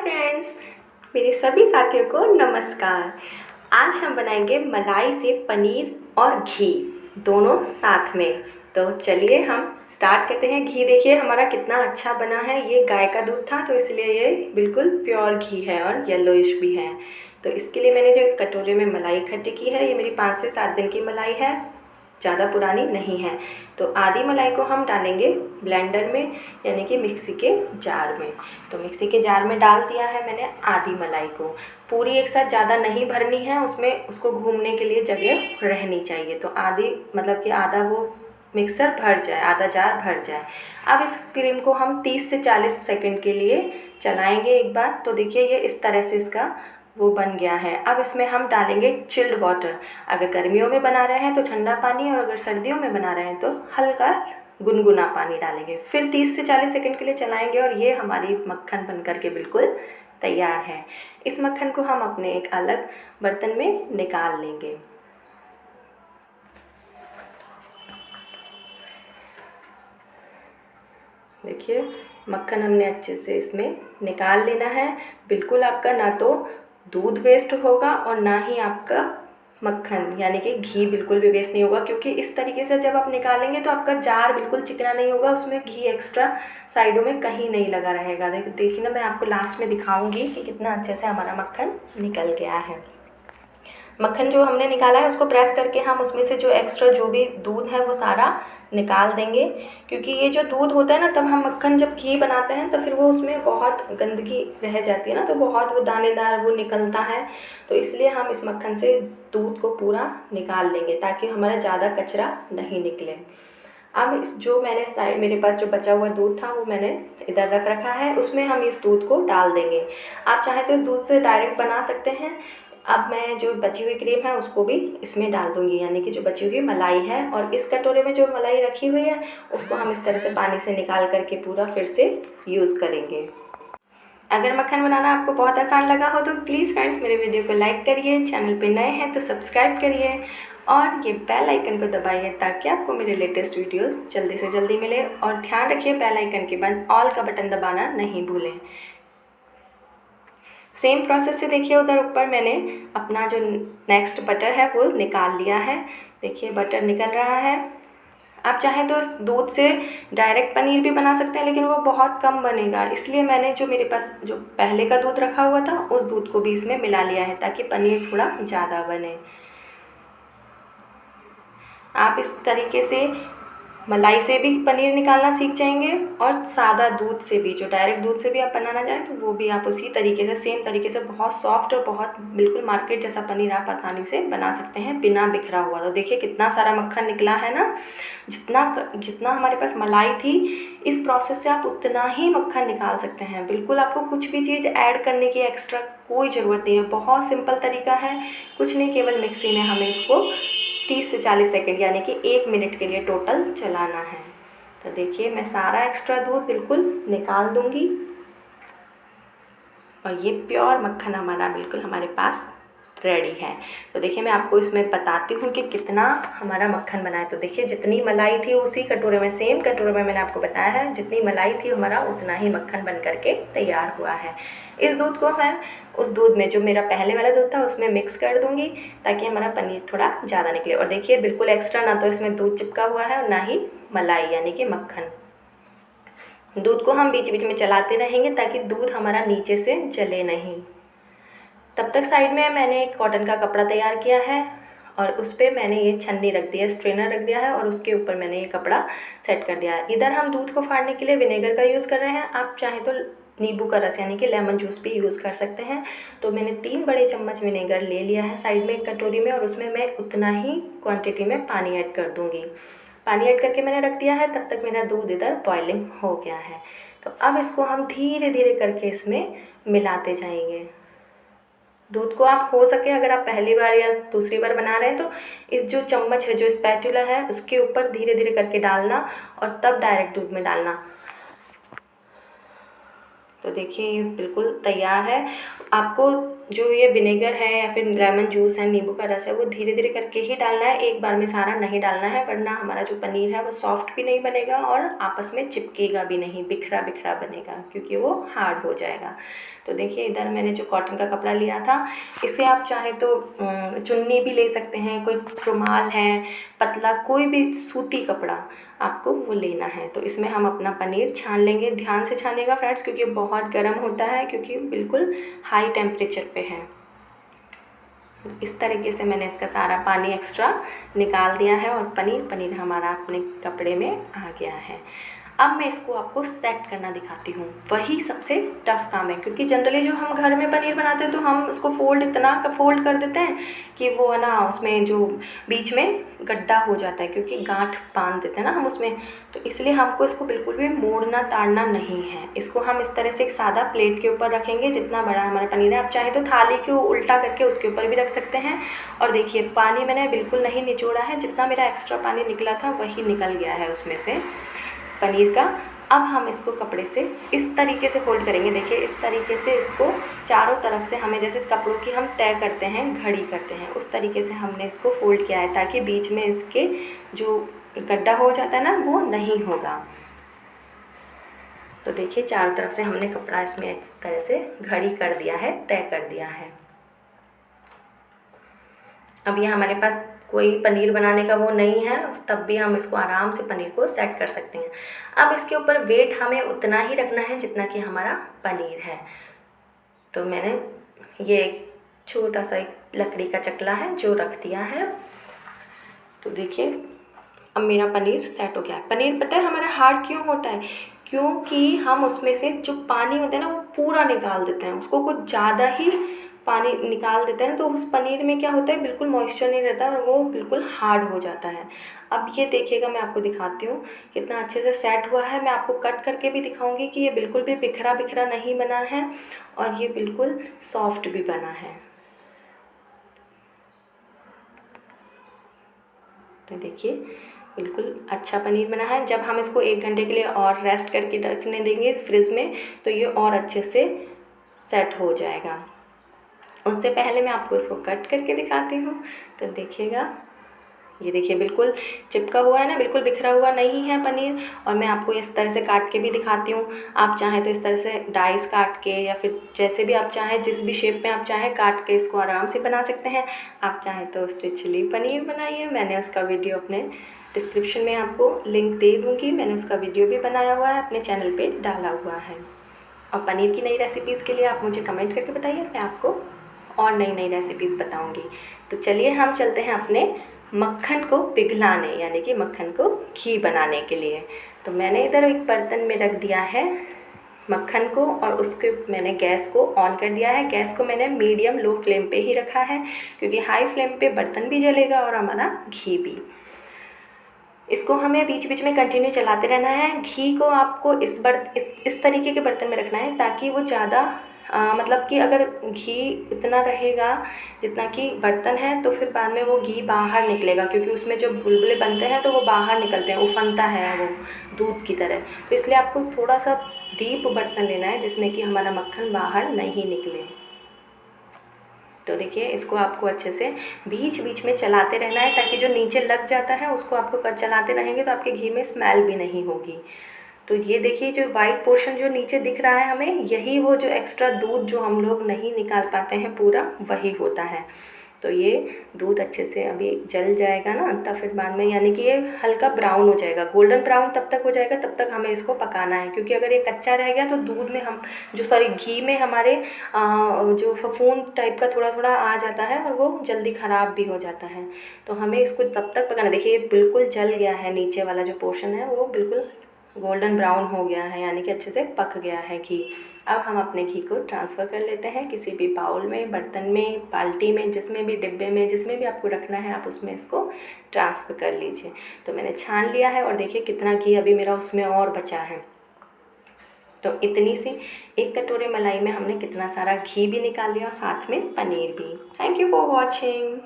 Friends, मेरे सभी साथियों को नमस्कार। आज हम बनाएंगे मलाई से पनीर और घी दोनों साथ में। तो चलिए हम स्टार्ट करते हैं। घी देखिए हमारा कितना अच्छा बना है। ये गाय का दूध था तो इसलिए ये बिल्कुल प्योर घी है और येलोइश भी है। तो इसके लिए मैंने जो कटोरे में मलाई इकट्ठी की है, ये मेरी 5 से 7 दिन की मलाई है, ज़्यादा पुरानी नहीं है। तो आधी मलाई को हम डालेंगे ब्लेंडर में, यानी कि मिक्सी के जार में। तो मिक्सी के जार में डाल दिया है मैंने आधी मलाई को। पूरी एक साथ ज़्यादा नहीं भरनी है, उसमें उसको घूमने के लिए जगह रहनी चाहिए। तो आधी मतलब कि आधा वो मिक्सर भर जाए, आधा जार भर जाए। अब इस क्रीम को हम 30 से 40 सेकंड के लिए चलाएंगे एक बार। तो देखिए ये इस तरह से इसका वो बन गया है। अब इसमें हम डालेंगे चिल्ड वाटर। अगर गर्मियों में बना रहे हैं तो ठंडा पानी, और अगर सर्दियों में बना रहे हैं तो हल्का गुनगुना पानी डालेंगे। फिर 30 से 40 सेकंड के लिए चलाएंगे और ये हमारी मक्खन बन करके बिल्कुल तैयार है। इस मक्खन को हम अपने एक अलग बर्तन में निकाल लेंगे। देखिए मक्खन हमने अच्छे से इसमें निकाल लेना है। बिल्कुल आपका ना तो दूध वेस्ट होगा और ना ही आपका मक्खन यानी कि घी बिल्कुल भी वेस्ट नहीं होगा, क्योंकि इस तरीके से जब आप निकालेंगे तो आपका जार बिल्कुल चिकना नहीं होगा, उसमें घी एक्स्ट्रा साइडों में कहीं नहीं लगा रहेगा। देखिए ना, मैं आपको लास्ट में दिखाऊंगी कि कितना अच्छे से हमारा मक्खन निकल गया है। मक्खन जो हमने निकाला है उसको प्रेस करके हम उसमें से जो एक्स्ट्रा जो भी दूध है वो सारा निकाल देंगे, क्योंकि ये जो दूध होता है ना, तब हम मक्खन जब घी बनाते हैं तो फिर वो उसमें बहुत गंदगी रह जाती है ना, तो बहुत वो दानेदार वो निकलता है। तो इसलिए हम इस मक्खन से दूध को पूरा निकाल लेंगे ताकि हमारा ज़्यादा कचरा नहीं निकले। अब इस जो मैंने साइड मेरे पास जो बचा हुआ दूध था वो मैंने इधर रख रखा है, उसमें हम इस दूध को डाल देंगे। आप चाहें तो इस दूध से डायरेक्ट बना सकते हैं। अब मैं जो बची हुई क्रीम है उसको भी इसमें डाल दूँगी, यानी कि जो बची हुई मलाई है, और इस कटोरे में जो मलाई रखी हुई है उसको हम इस तरह से पानी से निकाल करके पूरा फिर से यूज़ करेंगे। अगर मक्खन बनाना आपको बहुत आसान लगा हो तो प्लीज़ फ्रेंड्स मेरे वीडियो को लाइक करिए, चैनल पे नए हैं तो सब्सक्राइब करिए और ये बेल आइकन को दबाइए ताकि आपको मेरे लेटेस्ट वीडियोस जल्दी से जल्दी मिले। और ध्यान रखिए बेल आइकन के बाद ऑल का बटन दबाना नहीं भूलें। सेम प्रोसेस से देखिए उधर ऊपर मैंने अपना जो नेक्स्ट बटर है वो निकाल लिया है। देखिए बटर निकल रहा है। आप चाहें तो इस दूध से डायरेक्ट पनीर भी बना सकते हैं, लेकिन वो बहुत कम बनेगा, इसलिए मैंने जो मेरे पास जो पहले का दूध रखा हुआ था उस दूध को भी इसमें मिला लिया है ताकि पनीर थोड़ा ज़्यादा बने। आप इस तरीके से मलाई से भी पनीर निकालना सीख जाएंगे और सादा दूध से भी, जो डायरेक्ट दूध से भी आप बनाना चाहें तो वो भी आप उसी तरीके से सेम तरीके से बहुत सॉफ्ट और बहुत बिल्कुल मार्केट जैसा पनीर आप आसानी से बना सकते हैं बिना बिखरा हुआ। तो देखिए कितना सारा मक्खन निकला है ना। जितना हमारे पास मलाई थी, इस प्रोसेस से आप उतना ही मक्खन निकाल सकते हैं। बिल्कुल आपको कुछ भी चीज़ ऐड करने की एक्स्ट्रा कोई ज़रूरत नहीं है। बहुत सिंपल तरीका है, कुछ नहीं, केवल मिक्सी में हमें इसको 30 से 40 सेकंड यानी कि 1 मिनट के लिए टोटल चलाना है। तो देखिए मैं सारा एक्स्ट्रा दूध बिल्कुल निकाल दूंगी और ये प्योर मक्खन हमारा बिल्कुल हमारे पास रेडी है। तो देखिए मैं आपको इसमें बताती हूँ कि कितना हमारा मक्खन बना है। तो देखिए जितनी मलाई थी उसी कटोरे में, सेम कटोरे में मैंने आपको बताया है, जितनी मलाई थी हमारा उतना ही मक्खन बन करके तैयार हुआ है। इस दूध को मैं उस दूध में, जो मेरा पहले वाला दूध था, उसमें मिक्स कर दूँगी ताकि हमारा पनीर थोड़ा ज़्यादा निकले। और देखिए बिल्कुल एक्स्ट्रा ना तो इसमें दूध चिपका हुआ है और ना ही मलाई यानी कि मक्खन। दूध को हम बीच बीच में चलाते रहेंगे ताकि दूध हमारा नीचे से जले नहीं। तब तक साइड में मैंने एक कॉटन का कपड़ा तैयार किया है और उस पर मैंने ये छन्नी रख दिया, स्ट्रेनर रख दिया है और उसके ऊपर मैंने ये कपड़ा सेट कर दिया है। इधर हम दूध को फाड़ने के लिए विनेगर का यूज़ कर रहे हैं। आप चाहें तो नींबू का रस यानी कि लेमन जूस भी यूज़ कर सकते हैं। तो मैंने 3 बड़े चम्मच विनेगर ले लिया है साइड में एक कटोरी में, और उसमें मैं उतना ही क्वांटिटी में पानी ऐड कर दूँगी। पानी ऐड करके मैंने रख दिया है। तब तक मेरा दूध इधर बॉइलिंग हो गया है। तो अब इसको हम धीरे धीरे करके इसमें मिलाते जाएंगे। दूध को आप हो सके, अगर आप पहली बार या दूसरी बार बना रहे हैं तो इस जो चम्मच है, जो स्पैटुला है, उसके ऊपर धीरे धीरे करके डालना और तब डायरेक्ट दूध में डालना। तो देखिए ये बिल्कुल तैयार है। आपको जो ये विनेगर है या फिर लेमन जूस है, नींबू का रस है, वो धीरे धीरे करके ही डालना है, एक बार में सारा नहीं डालना है, वरना हमारा जो पनीर है वो सॉफ्ट भी नहीं बनेगा और आपस में चिपकेगा भी नहीं, बिखरा बिखरा बनेगा, क्योंकि वो हार्ड हो जाएगा। तो देखिए इधर मैंने जो कॉटन का कपड़ा लिया था, इसे आप चाहे तो चुन्नी भी ले सकते हैं, कोई रुमाल है पतला, कोई भी सूती कपड़ा आपको वो लेना है। तो इसमें हम अपना पनीर छान लेंगे, ध्यान से छानिएगा फ्रेंड्स, क्योंकि बहुत गर्म होता है, क्योंकि बिल्कुल हाई टेम्परेचर पे है। इस तरीके से मैंने इसका सारा पानी एक्स्ट्रा निकाल दिया है और पनीर हमारा अपने कपड़े में आ गया है। अब मैं इसको आपको सेट करना दिखाती हूँ, वही सबसे टफ़ काम है, क्योंकि जनरली जो हम घर में पनीर बनाते हैं तो हम उसको फोल्ड कर देते हैं कि वो है ना, उसमें जो बीच में गड्ढा हो जाता है, क्योंकि गांठ बांध देते हैं ना हम उसमें। तो इसलिए हमको इसको बिल्कुल भी मोड़ना ताड़ना नहीं है। इसको हम इस तरह से एक सादा प्लेट के ऊपर रखेंगे, जितना बड़ा हमारा पनीर है। आप चाहे तो थाली को उल्टा करके उसके ऊपर भी रख सकते हैं। और देखिए पानी मैंने बिल्कुल नहीं निचोड़ा है, जितना मेरा एक्स्ट्रा पानी निकला था वही निकल गया है उसमें से पनीर का। अब हम इसको कपड़े से इस तरीके से फोल्ड करेंगे। देखिए इस तरीके से इसको चारों तरफ से, हमें जैसे कपड़ों की हम तय करते हैं, घड़ी करते हैं, उस तरीके से हमने इसको फोल्ड किया है, ताकि बीच में इसके जो गड्ढा हो जाता है ना, वो नहीं होगा। तो देखिए चारों तरफ से हमने कपड़ा इसमें इस तरह से घड़ी कर दिया है, तय कर दिया है। अब ये हमारे पास कोई पनीर बनाने का वो नहीं है, तब भी हम इसको आराम से पनीर को सेट कर सकते हैं। अब इसके ऊपर वेट हमें उतना ही रखना है जितना कि हमारा पनीर है। तो मैंने ये एक छोटा सा एक लकड़ी का चकला है जो रख दिया है। तो देखिए अब मेरा पनीर सेट हो गया है। पनीर पता है हमारा हार्ड क्यों होता है? क्योंकि हम उसमें से जो पानी होता है ना वो पूरा निकाल देते हैं, उसको कुछ ज़्यादा ही पानी निकाल देते हैं, तो उस पनीर में क्या होता है, बिल्कुल मॉइस्चर नहीं रहता और वो बिल्कुल हार्ड हो जाता है। अब ये देखिएगा, मैं आपको दिखाती हूँ कितना अच्छे से सेट हुआ है। मैं आपको कट करके भी दिखाऊंगी कि ये बिल्कुल भी बिखरा बिखरा नहीं बना है और ये बिल्कुल सॉफ्ट भी बना है। तो देखिए बिल्कुल अच्छा पनीर बना है। जब हम इसको 1 घंटे के लिए और रेस्ट करके रखने देंगे फ्रिज में, तो ये और अच्छे से सेट हो जाएगा। उससे पहले मैं आपको इसको कट करके दिखाती हूँ। तो देखिएगा, ये देखिए बिल्कुल चिपका हुआ है ना, बिल्कुल बिखरा हुआ नहीं है पनीर। और मैं आपको इस तरह से काट के भी दिखाती हूँ। आप चाहें तो इस तरह से डाइस काट के, या फिर जैसे भी आप चाहें, जिस भी शेप में आप चाहें काट के इसको आराम से बना सकते हैं। आप चाहें तो उससे चिली पनीर बनाइए। मैंने उसका वीडियो अपने डिस्क्रिप्शन में आपको लिंक दे दूँगी। मैंने उसका वीडियो भी बनाया हुआ है, अपने चैनल पर डाला हुआ है। और पनीर की नई रेसिपीज़ के लिए आप मुझे कमेंट करके बताइए, मैं आपको और नई नई रेसिपीज़ बताऊंगी। तो चलिए हम चलते हैं अपने मक्खन को पिघलाने, यानी कि मक्खन को घी बनाने के लिए। तो मैंने इधर एक बर्तन में रख दिया है मक्खन को, और उसके मैंने गैस को ऑन कर दिया है। गैस को मैंने मीडियम लो फ्लेम पे ही रखा है, क्योंकि हाई फ्लेम पे बर्तन भी जलेगा और हमारा घी भी। इसको हमें बीच बीच में कंटिन्यू चलाते रहना है। घी को आपको इस तरीके के बर्तन में रखना है, ताकि वो ज़्यादा मतलब कि अगर घी इतना रहेगा जितना कि बर्तन है, तो फिर बाद में वो घी बाहर निकलेगा, क्योंकि उसमें जो बुलबुले बनते हैं तो वो बाहर निकलते हैं, उफनता है वो दूध की तरह। तो इसलिए आपको थोड़ा सा डीप बर्तन लेना है, जिसमें कि हमारा मक्खन बाहर नहीं निकले। तो देखिए इसको आपको अच्छे से बीच बीच में चलाते रहना है, ताकि जो नीचे लग जाता है उसको आपको चलाते रहेंगे तो आपके घी में स्मेल भी नहीं होगी। तो ये देखिए जो वाइट पोर्शन जो नीचे दिख रहा है हमें, यही वो जो एक्स्ट्रा दूध जो हम लोग नहीं निकाल पाते हैं पूरा, वही होता है। तो ये दूध अच्छे से अभी जल जाएगा ना, तब फिर बाद में, यानी कि ये हल्का ब्राउन हो जाएगा, गोल्डन ब्राउन तब तक हो जाएगा, तब तक हमें इसको पकाना है। क्योंकि अगर ये कच्चा रह गया तो दूध में घी में हमारे जो फफूंद टाइप का थोड़ा थोड़ा आ जाता है और वो जल्दी ख़राब भी हो जाता है। तो हमें इसको तब तक पकाना। देखिए ये बिल्कुल जल गया है, नीचे वाला जो पोर्शन है वो बिल्कुल गोल्डन ब्राउन हो गया है, यानी कि अच्छे से पक गया है घी। अब हम अपने घी को ट्रांसफ़र कर लेते हैं किसी भी बाउल में, बर्तन में, बाल्टी में, जिसमें भी, डिब्बे में, जिसमें भी आपको रखना है आप उसमें इसको ट्रांसफ़र कर लीजिए। तो मैंने छान लिया है और देखिए कितना घी अभी मेरा उसमें और बचा है। तो इतनी सी 1 कटोरे मलाई में हमने कितना सारा घी भी निकाल लिया और साथ में पनीर भी। Thank you for watching.